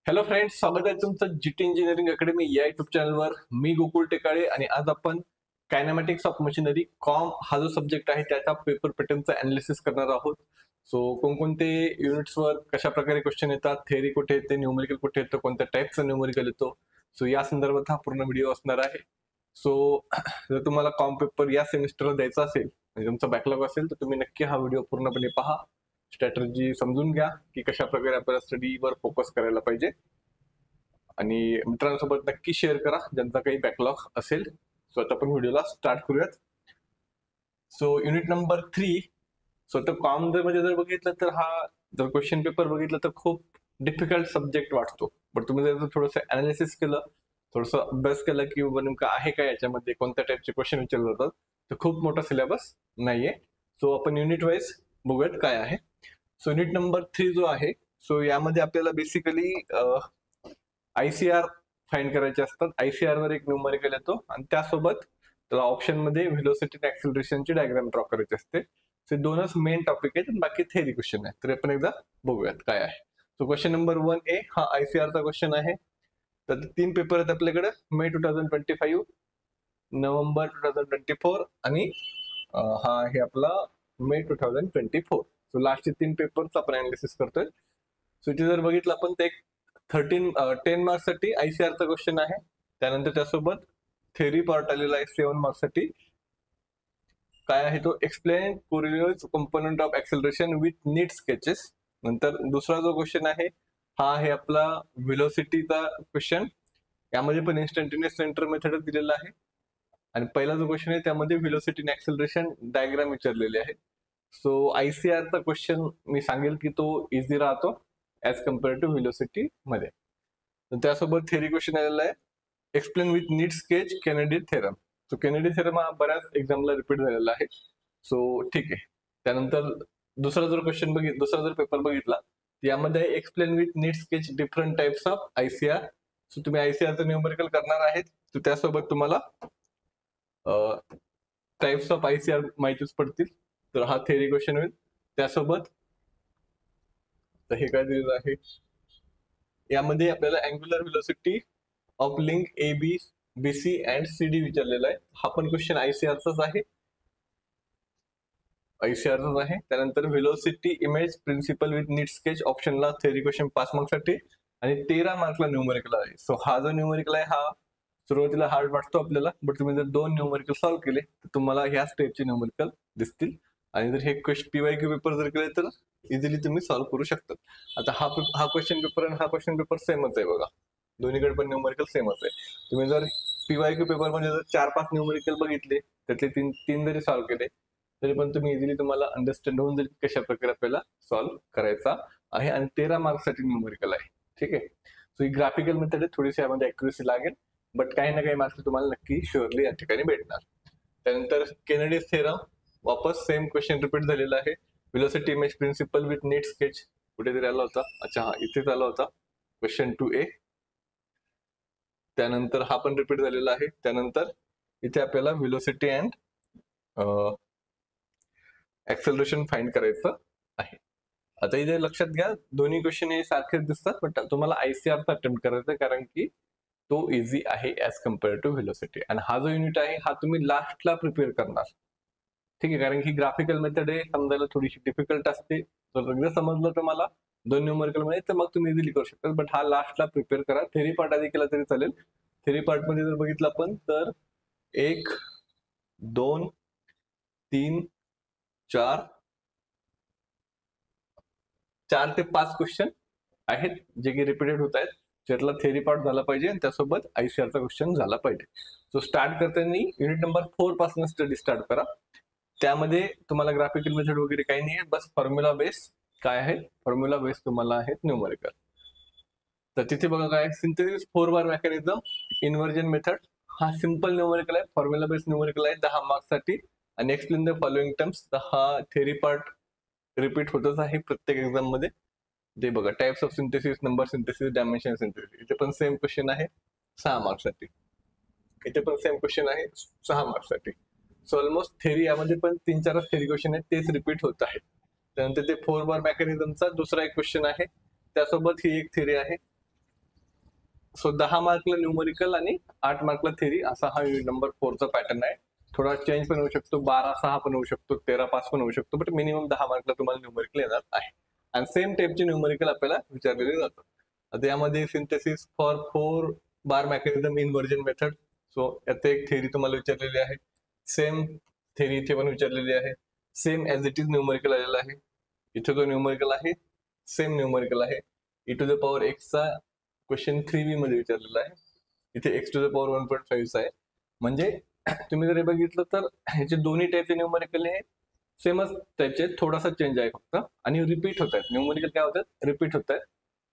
Hello friends, स्वागत आहे तुमचं जीटी इंजिनिअरिंग अकॅडमी या युट्यूब चॅनलवर. मी गोकुळ टेकाळे आणि आज आपण कायनेमॅटिक्स ऑफ मशिनरी कॉम हा जो सब्जेक्ट आहे त्याचा पेपर पॅटर्नचा अनालिसिस करणार आहोत. सो कोणकोणते युनिट्सवर कशा प्रकारे क्वेश्चन येतात, थेअरी कुठे येते, न्यूमेरिकल कुठे येतं, कोणत्या टाईपचा न्यूमेरिकल येतो, सो या संदर्भात हा पूर्ण व्हिडिओ असणार आहे. सो जर तुम्हाला कॉम पेपर या सेमिस्टरला द्यायचा असेल म्हणजे तुमचा बॅकलॉग असेल तर तुम्ही नक्की हा व्हिडिओ पूर्णपणे पहा. स्ट्रॅटर्जी समजून घ्या की कशा प्रकारे आपल्याला स्टडीवर फोकस करायला पाहिजे आणि मित्रांसोबत नक्की शेअर करा ज्यांचा काही बॅकलॉग असेल. सो आता आपण व्हिडिओला स्टार्ट करूयात. So unit number 3. सो तर कॉम मध्ये जर बघितलं तर हा जर क्वेश्चन पेपर बघितलं तर खूप डिफिकल्ट सब्जेक्ट वाटतो. बट तुम्ही जर थोडंसं अनालिसिस केलं, थोडंसं अभ्यास केला की बाबा नेमकं आहे काय याच्यामध्ये, कोणत्या टाईपचे क्वेश्चन विचारले जातात, तर खूप मोठा सिलेबस नाहीये. सो आपण युनिट वाईज बघूयात काय आहे. सो युनिट नंबर 3 जो आहे, सो यामध्ये आपल्याला बेसिकली ICR फाइंड करायचे असतात. ICR वर एक न्यूमरिकल येतो आणि त्यासोबत त्याला ऑप्शन मध्ये व्हेलोसिटी आणि ऍक्सिलरेशनची डायग्राम ड्रॉ करायची असते. ते दोनच मेन टॉपिक आहेत आणि बाकी थेअरी क्वेश्चन आहे. तर आपण एकदा बघूयात काय आहे. सो क्वेश्चन नंबर 1A हा ICR चा क्वेश्चन आहे. तर 3 पेपर आहेत आपल्याकडे, मे 2025, नोव्हेंबर 2024 आणि हा आहे आपला मे 2024. सो लास्टचे 3 पेपर्स आपण अनालिसिस करतोय. सो इथे जर बघितलं आपण ते 10 मार्क्स साठी ICR चा क्वेश्चन आहे. त्यानंतर त्यासोबत थेअरी पार्ट आलेला आहे 7 मार्क्स साठी. काय आहे तो, explain correlates component of acceleration with neat sketches. नंतर दुसरा जो क्वेश्चन आहे हा आहे आपला व्हेलोसिटीचा क्वेश्चन. यामध्ये पण इन्स्टंटेनियस सेंटर मेथड दिलेला आहे आणि पहिला जो क्वेश्चन आहे त्यामध्ये व्हेलोसिटी आणि ऍक्सेलरेशन डायग्राम विचारलेले आहे. सो ICR चा क्वेश्चन मी सांगेल की तो इझी राहतो ऍज कम्पेअर टू व्हेलोसिटी मध्ये. त्यासोबत थेअरी क्वेश्चन आलेला आहे, explain with neat sketch Kennedy theorem. So Kennedy theorem हा बऱ्याच एक्झामला रिपीट झालेला आहे. सो ठीक आहे. त्यानंतर दुसरा जर पेपर बघितला यामध्ये explain with neat sketch different types of ICR. So तुम्ही ICR चं न्यूमेरिकल करणार आहेत, तर त्यासोबत तुम्हाला टाइप्स ऑफ ICR माहितीच पडतील. तर हा थेअरी क्वेश्चन होईल. त्यासोबत तर हे काय दिलेलं आहे, यामध्ये आपल्याला angular velocity of link AB, BC and CD विचारलेला आहे. हा पण क्वेश्चन ICR चाच आहे. त्यानंतर velocity image principle with neat sketch ऑप्शनला थेअरी क्वेश्चन 5 मार्क्स साठी आणि 13 मार्कला न्यूमेरिकल आहे. सो हा जो न्यूमेरिकल आहे हा सुरुवातीला हार्ड वाटतो आपल्याला, बट तुम्ही जर 2 न्यूमेरिकल सॉल्व्ह केले तर तुम्हाला ह्या स्टेपचे न्यूमेरिकल दिसतील आणि जर हे PYQ पेपर जर केले तर इझिली तुम्ही सॉल्व्ह करू शकता. आता हा क्वेश्चन पेपर आणि हा क्वेश्चन पेपर सेमच आहे बघा, दोन्हीकडे पण न्यूमेरिकल सेमच आहे. तुम्ही जर PYQ पेपर मध्ये जर 4-5 न्यूमेरिकल बघितले, त्यातले तीन जरी सॉल्व्ह केले तरी पण तुम्ही इझिली तुम्हाला अंडरस्टँड होऊन जाईल कशा प्रकारे आपल्याला सॉल्व्ह करायचा आहे. आणि 13 मार्क्स साठी न्यूमेरिकल आहे. ठीक आहे. सो ही ग्राफिकल मेथड आहे, थोडीशी यामध्ये अॅक्युरेसी लागेल, बट काही ना काही मार्क्स तुम्हाला नक्की शुअरली या ठिकाणी भेटणार. त्यानंतर केनेडी थेरम, वापस सेम क्वेश्चन रिपीट झालेला आहे. Velocity image principle with neat sketch कुठेतरी आला होता, अच्छा हा इथेच आला होता क्वेश्चन 2A. त्यानंतर हा पण रिपीट झालेला आहे. त्यानंतर इथे आपल्याला व्हेलोसिटी अँड ऍक्सेलरेशन फाइंड करायचं आहे. आता इथे लक्षात घ्या, दोन्ही क्वेश्चन हे सारखेच दिसतात, पण तुम्हाला ICR चा अटेम्प्ट करायचा कारण की तो इझी आहे ऍज कम्पेअर टू व्हेलोसिटी. आणि हा जो युनिट आहे हा तुम्ही लास्टला प्रिपेअर करणार. ठीक आहे, कारण की ग्राफिकल मेथड आहे, समजायला थोडीशी डिफिकल्ट असते. जर एकदा समजलं तुम्हाला 2 न्यूमेरिकल मध्ये तर मग तुम्ही इझिली करू शकता, बट हा लास्टला प्रिपेअर करा. थेरी पार्ट आधी केला तरी चालेल. थेरी पार्ट मध्ये जर बघितलं आपण तर 1, 2, 3, 4 ते 5 क्वेश्चन आहेत जे की रिपीटेड होत आहेत. त्यातला थेरी पार्ट झाला पाहिजे आणि त्यासोबत ICR चा क्वेश्चन झाला पाहिजे. सो स्टार्ट करताना युनिट नंबर 4 पासून स्टडी स्टार्ट करा. त्यामध्ये तुम्हाला ग्राफिकल मेथड वगैरे काही नाही आहे, बस फॉर्म्युला बेस काय आहे, फॉर्म्युला बेस तुम्हाला आहेत न्यूमेरिकल. तर तिथे बघा काय, सिंथेसिस 4 बार मेकॅनिझम, इन्व्हर्जन मेथड, हा सिंपल न्यूमेरिकल आहे, फॉर्म्युला बेस न्यूमेरिकल आहे 10 मार्क्स साठी. आणि एक्सप्लेन द फॉलोइंग टर्म्स, हा थेरी पार्ट रिपीट होतच आहे प्रत्येक एक्झाम मध्ये. ते बघा, types of synthesis, number synthesis, dimension synthesis, इथे पण सेम क्वेश्चन आहे 6 मार्क्स साठी. इथे पण सेम क्वेश्चन आहे 6 मार्क्स साठी. सो ऑलमोस्ट थेरी यामध्ये पण 3-4 थेरी क्वेश्चन आहेत, तेच रिपीट होत आहेत. त्यानंतर ते 4 बार मेकॅनिझमचा दुसरा एक क्वेश्चन आहे, त्यासोबत ही एक थेरी आहे. सो 10 मार्कला न्यूमरिकल आणि 8 मार्कला थेरी, असा हा युनिट नंबर 4 चा पॅटर्न आहे. थोडा चेंज पण होऊ शकतो, 12-6 पण होऊ शकतो, 13-5 पण होऊ शकतो, बट मिनिमम 10 मार्कला तुम्हाला न्यूमरिकल येणार आहे. आणि सेम टाईपचे न्यूमरिकल आपल्याला विचारलेले जातात. आता यामध्ये synthesis for 4 bar mechanism inversion method, so यात एक थेरी तुम्हाला विचारलेली आहे. सेम थेरी इथे पण विचारलेली आहे. Same as it is numerical आलेला आहे. इथे जो न्यूमरिकल आहे सेम न्यूमरिकल आहे. e to the power x चा क्वेश्चन 3b मध्ये विचारलेला आहे. इथे x टू द पॉवर 1.5 आहे. म्हणजे तुम्ही जर बघितलं तर ह्याचे दोन्ही टाईपचे न्यूमरिकल हे सेमच टाईपचे, थोडासा चेंज आहे फक्त, आणि रिपीट होत आहेत. न्यूमरिकल काय होतात, रिपीट होत आहेत.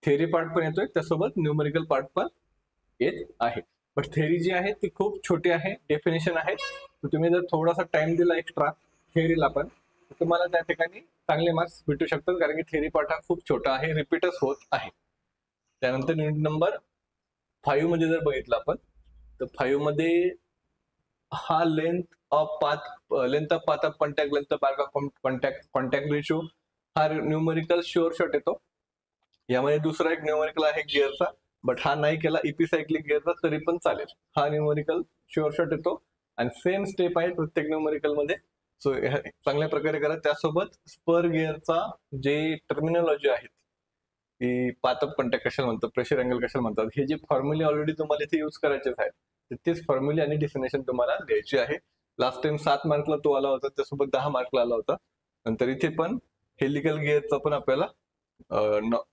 थेरी पार्ट पण येतोय, त्यासोबत न्यूमरिकल पार्ट पण येत आहे. बट थेरी जी आहे ती खूप छोटी आहे, डेफिनेशन आहे. तुम्ही जर थोडासा टाइम दिला एक्स्ट्रा थेरीला पण, तुम्हाला त्या ठिकाणी चांगले मार्क्स भेटू शकतात, कारण की थेरी पार्ट हा खूप छोटा आहे, रिपीटच होत आहे. त्यानंतर युनिट नंबर 5 मध्ये जर बघितलं आपण, तर 5 मध्ये हा length of path of contact, length of arc of contact ratio, हा न्यूमरिकल शुअर शॉट येतो. यामध्ये दुसरा एक न्यूमरिकल आहे गिअरचा, बट हा नाही केला इपिसायक्लिक गिअरचा तरी पण चालेल. हा न्यूमरिकल शुअर शॉट येतो आणि सेम स्टेप आहे प्रत्येक न्यूमरिकल मध्ये. सो चांगल्या प्रकारे करा. त्यासोबत स्पर गिअरचा जे टर्मिनॉलॉजी आहे, की पाथ ऑफ कॉन्टॅक्ट कशाला म्हणतात, प्रेशर अँगल कशाला म्हणतात, हे जे फॉर्म्युले ऑलरेडी तुम्हाला इथे युज करायचे आहेत, तेच फॉर्म्युले आणि डेफिनेशन तुम्हाला द्यायची आहे. लास्ट टाइम 7 मार्कला तो आला होता, त्यासोबत 10 मार्कला आला होता. नंतर इथे पण हेलिकल गिअरचा पण आपल्याला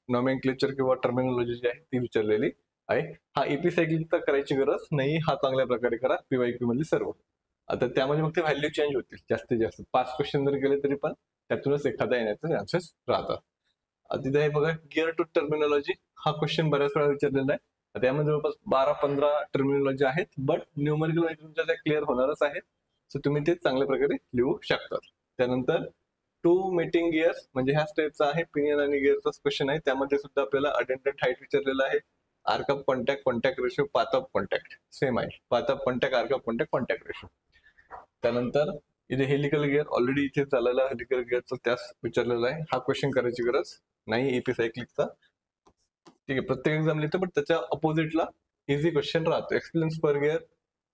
नॉमेनक्लेचर किंवा टर्मिनॉलॉजी जी आहे ती विचारलेली आहे. हा इपिसायक्लिकचा करायची गरज नाही, हा चांगल्या प्रकारे करा पीवायक्यू मध्ये सर्व. आता त्यामध्ये मग ते व्हॅल्यू चेंज होतील जास्तीत जास्त. 5 क्वेश्चन जर केले तरी पण त्यातूनच एखादा येण्याचे चान्सेस राहतात. तिथे आहे बघा गिअर टू टर्मिनॉलॉजी, हा क्वेश्चन बऱ्याच वेळा विचारलेला आहे. त्यामध्ये जवळपास 12-15 टर्मिनॉलॉजी आहेत, बट न्यूमरिकल तुमच्या त्या क्लिअर होणारच आहेत. सो तुम्ही ते चांगल्या प्रकारे लिहू शकता. त्यानंतर 2 मेटिंग गिअर्स, म्हणजे ह्या स्टेपचा आहे पिनियन आणि गिअरचा क्वेश्चन आहे. त्यामध्ये सुद्धा आपल्याला अटेंडंट हाईट विचारलेला आहे. Arc of contact, contact ratio, path of contact same आहे. Path of contact, arc of contact, contact ratio. त्यानंतर इथे हेलिकल गिअर ऑलरेडी इथे झालेला, हेलिकल गिअरचा त्यास विचारलेला आहे. हा क्वेश्चन करायची गरज नाही इपिसायक्लिकचा. ठीक आहे, प्रत्येक एक्झाम लिहितो, बट त्याच्या अपोजिटला इझी क्वेश्चन राहतो. Explain spur gear,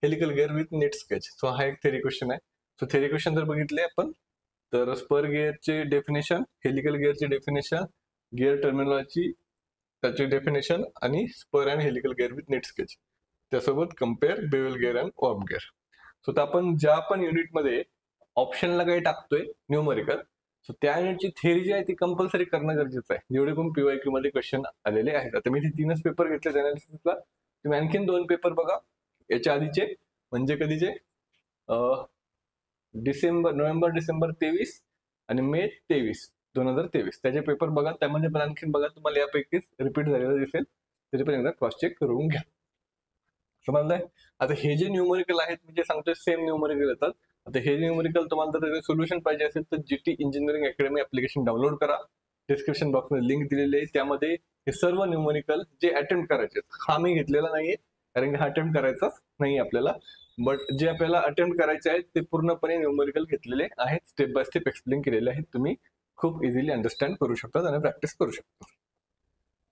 helical gear with neat sketch. So हा एक थेरी क्वेश्चन आहे. सो थेरी क्वेश्चन जर बघितले आपण, तर स्पर गिअरचे डेफिनेशन, हेलिकल गिअरचे डेफिनेशन, गिअर टर्मिनॉलॉजी त्याचे डेफिनेशन, आणि spur and helical gear with neat sketch, त्यासोबत compare bevel gear and of gear. So आपण ज्या पण युनिटमध्ये ऑप्शनला काही टाकतोय न्यूमरिकल, सो त्या युनिटची थेरी जी आहे ती कंपल्सरी करणं गरजेचं आहे, जेवढे पण पीवायक्यू मध्ये क्वेश्चन आलेले आहेत. आता मी 3च पेपर घेतले अनालिसिसला, तुम्ही आणखीन 2 पेपर बघा याच्या आधीचे, म्हणजे कधीचे, नोव्हेंबर डिसेंबर 23 आणि मे 2023 त्याचे पेपर बघा. त्यामध्ये पण आणखीन बघा, तुम्हाला यापैकीच रिपीट झालेलं दिसेल, तरी पण एकदा क्रॉस चेक करून घ्या. समजलंय? आता हे जे न्यूमरिकल आहेत मी जे सांगतोय सेम न्यूमरिकल येतात. आता हे न्यूमरिकल तुम्हाला जर सोल्युशन पाहिजे असेल तर GT engineering academy application download करा. डिस्क्रिप्शन बॉक्समध्ये लिंक दिलेली आहे, त्यामध्ये हे सर्व न्यूमरिकल जे अटेम्प्ट करायचे, हा मी घेतलेला नाहीये कारण की हा अटेम्प्ट करायचाच नाही आपल्याला, बट जे आपल्याला अटेम्प्ट करायचे आहेत ते पूर्णपणे न्यूमरिकल घेतलेले आहेत, स्टेप बाय स्टेप एक्सप्लेन केलेले आहेत. तुम्ही खूप इझिली अंडरस्टँड करू शकता आणि प्रॅक्टिस करू शकता.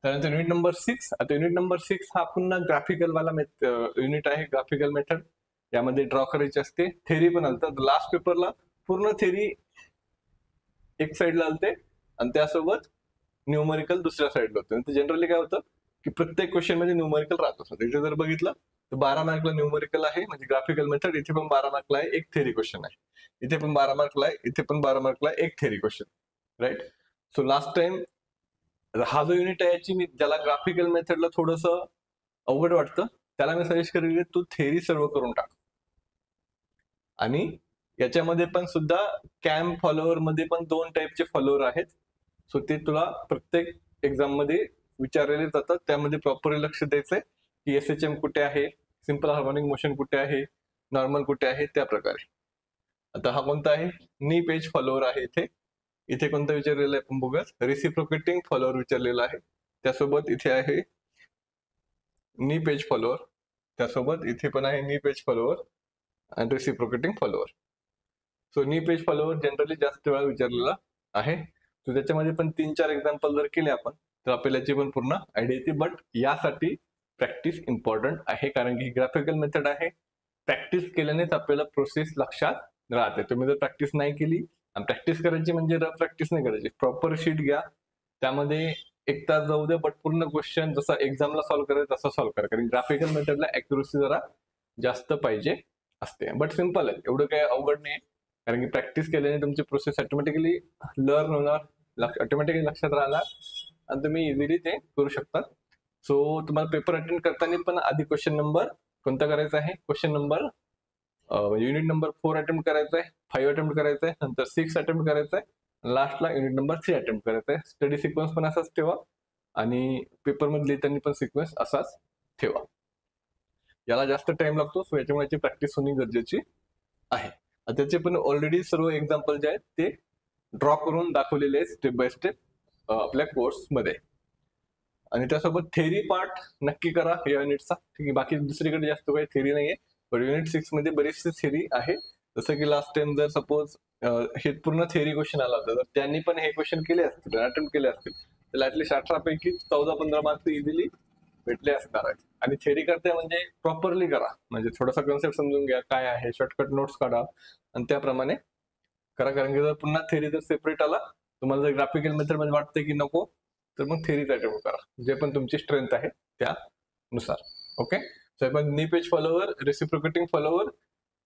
त्यानंतर युनिट नंबर 6. आता युनिट नंबर 6 हा पुन्हा ग्राफिकल वाला युनिट आहे, ग्राफिकल मेथड. यामध्ये ड्रॉ करायची असते, थेरी पण आलतं. लास्ट पेपरला पूर्ण थेरी एक साइडला आलते आणि त्यासोबत न्यूमरिकल दुसऱ्या साइडला होतं. जनरली काय होतं की प्रत्येक क्वेश्चन मध्ये न्यूमरिकल राहत असतं. इथे जर बघितलं तर 12 मार्कला न्यूमरिकल आहे, म्हणजे ग्राफिकल मेथड. इथे पण 12 मार्कला आहे, एक थेरी क्वेश्चन आहे. इथे पण 12 मार्कला आहे, इथे पण 12 मार्कला एक theory question, right. So last time हा जो युनिट आहे याची मी ज्याला ग्राफिकल मेथडला थोडस अवघड वाटतं त्याला मी सजेस्ट करेल तू थेरी सर्व करून टाक. आणि याच्यामध्ये पण सुद्धा कॅम्प फॉलोअर मध्ये पण 2 टाईपचे फॉलोअर आहेत. सो ते तुला प्रत्येक एक्झाम मध्ये विचारलेले जातात, त्यामध्ये प्रॉपरली लक्ष द्यायचंय की SHM कुठे आहे, सिंपल हार्मोनिक मोशन कुठे आहे, नॉर्मल कुठे आहे, त्या प्रकारे. आता हा कोणता आहे, नी पेज फॉलोअर आहे. इथे कोणता विचारलेला आहे आपण बघूया, रिसिप्रोकेटिंग फॉलोअर विचारलेला आहे. त्यासोबत इथे आहे नी पेज फॉलोअर, त्यासोबत इथे पण आहे नी पेज फॉलोअर आणि रिसिप्रोकेटिंग फॉलोअर. सो नी पेज फॉलोअर जनरली जास्त वेळा विचारलेला आहे. सो त्याच्यामध्ये पण 3-4 एक्झाम्पल जर केले आपण तर आपल्याला याची पण पूर्ण आयडिया येते. बट यासाठी प्रॅक्टिस इम्पॉर्टंट आहे, कारण की ग्राफिकल मेथड आहे. प्रॅक्टिस केल्यानेच आपल्याला प्रोसेस लक्षात राहते. तुम्ही जर प्रॅक्टिस नाही केली, आणि प्रॅक्टिस करायची म्हणजे रफ प्रॅक्टिस नाही करायची, प्रॉपर शीट घ्या, त्यामध्ये 1 तास जाऊ द्या, बट पूर्ण क्वेश्चन जसा एक्झामला सॉल्व्ह करायचं तसा सॉल्व्ह करा, कारण ग्राफिकल मेथडला ॲक्युरसी जरा जास्त पाहिजे असते. बट सिम्पल आहे, एवढं काही अवघड नाही, कारण की प्रॅक्टिस केल्याने तुमची प्रोसेस ऑटोमॅटिकली लर्न होणार, ऑटोमॅटिकली लक्षात राहणार आणि तुम्ही इझिली ते करू शकता. सो तुम्हाला पेपर अटेंड करताना पण आधी क्वेश्चन नंबर कोणता करायचा आहे, question number unit number 4 attempt करायचा आहे, 5 अटेम्प्ट करायचा आहे, नंतर 6 अटेम्प्ट करायचा आहे, लास्टला युनिट नंबर 3 अटेम्प्ट करायचा आहे. स्टडी सिक्वेन्स पण असाच ठेवा आणि पेपरमध्ये लिहिताना पण सिक्वेन्स असाच ठेवा. याला जास्त टाइम लागतो, सो याच्यामुळे प्रॅक्टिस होणे गरजेची आहे. त्याचे पण ऑलरेडी सर्व एक्झाम्पल जे आहेत ते ड्रॉ करून दाखवलेले आहेत स्टेप बाय स्टेप आपल्या कोर्समध्ये. आणि त्यासोबत थेरी पार्ट नक्की करा या युनिटचा, ठीक आहे. बाकी दुसरीकडे जास्त काही थेरी नाहीये, पण युनिट 6 मध्ये बरेचसे थेरी आहे. जसं की लास्ट टाइम जर सपोज हे पूर्ण थेरी क्वेश्चन आला होता, तर त्यांनी पण हे क्वेश्चन केले असतील, अटेम्प्ट केले असतील, तर ऍटलीस्ट 18 पैकी 14-15 मार्क्स इझिली भेटले असणार आहेत. आणि थेरी करते म्हणजे प्रॉपरली करा, म्हणजे थोडासा कन्सेप्ट समजून घ्या काय आहे, शॉर्टकट नोट्स काढा आणि त्याप्रमाणे करा. कारण की जर पुन्हा थेरी जर सेपरेट आला, तुम्हाला जर ग्राफिकल मेथड मध्ये वाटतंय की नको, तर मग थेरीचा अटेम्प्ट करा, जे पण तुमची स्ट्रेंथ आहे त्यानुसार. ओके. सो आपण नी पेज फॉलोवर, रेसिप्रोकेटिंग फॉलोवर,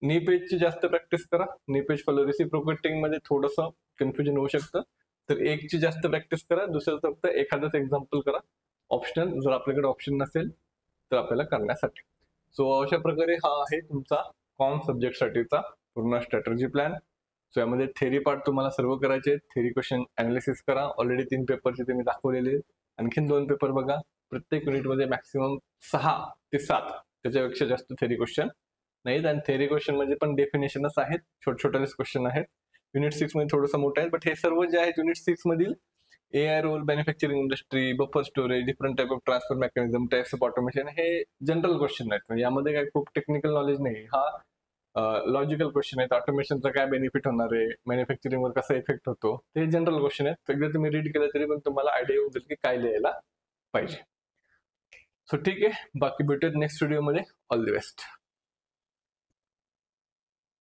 नी पेजची जास्त प्रॅक्टिस करा. नी पेज फॉलो रेसिप्रोकेटिंग मध्ये थोडंसं कन्फ्युजन होऊ शकतं, तर एकची जास्त प्रॅक्टिस करा, दुसरं फक्त एखादंच एक्झाम्पल करा, ऑप्शनल जर आपल्याकडे ऑप्शन नसेल तर आपल्याला करण्यासाठी. सो अशा प्रकारे हा आहे तुमचा कॉम सब्जेक्ट साठीचा पूर्ण स्ट्रॅटर्जी प्लॅन. सो यामध्ये थेरी पार्ट तुम्हाला सर्व करायचे, थेरी क्वेश्चन अनालिसिस करा. ऑलरेडी 3 पेपरचे तुम्ही दाखवलेले, आणखीन 2 पेपर बघा. प्रत्येक युनिटमध्ये मॅक्सिमम 6 ते 7 त्याच्यापेक्षा जास्त थेरी क्वेश्चन नाहीत, आणि थेरी क्वेश्चन म्हणजे पण डेफिनेशनच आहेत, छोटे क्वेश्चन आहेत. युनिट 6 मध्ये थोडंसं मोठं आहे, बट हे सर्व जे आहेत युनिट 6 मधील AI role, manufacturing industry, buffer storage, different type of transfer mechanism, types of automation, हे जनरल क्वेश्चन आहेत. म्हणजे यामध्ये काही खूप टेक्निकल नॉलेज नाही. हा लॉजिकल क्वेश्चन आहेत. ऑटोमेशनचा काय बेनिफिट होणार आहे, मॅन्युफॅक्चरिंगवर कसा इफेक्ट होतो, ते जनरल क्वेश्चन आहेत. एकदा तुम्ही रीड केलं तरी पण तुम्हाला आयडिया येऊन जाईल की काय लिहायला पाहिजे. सो ठीक आहे, बाकी भेटूयात नेक्स्ट व्हिडिओमध्ये. All the best.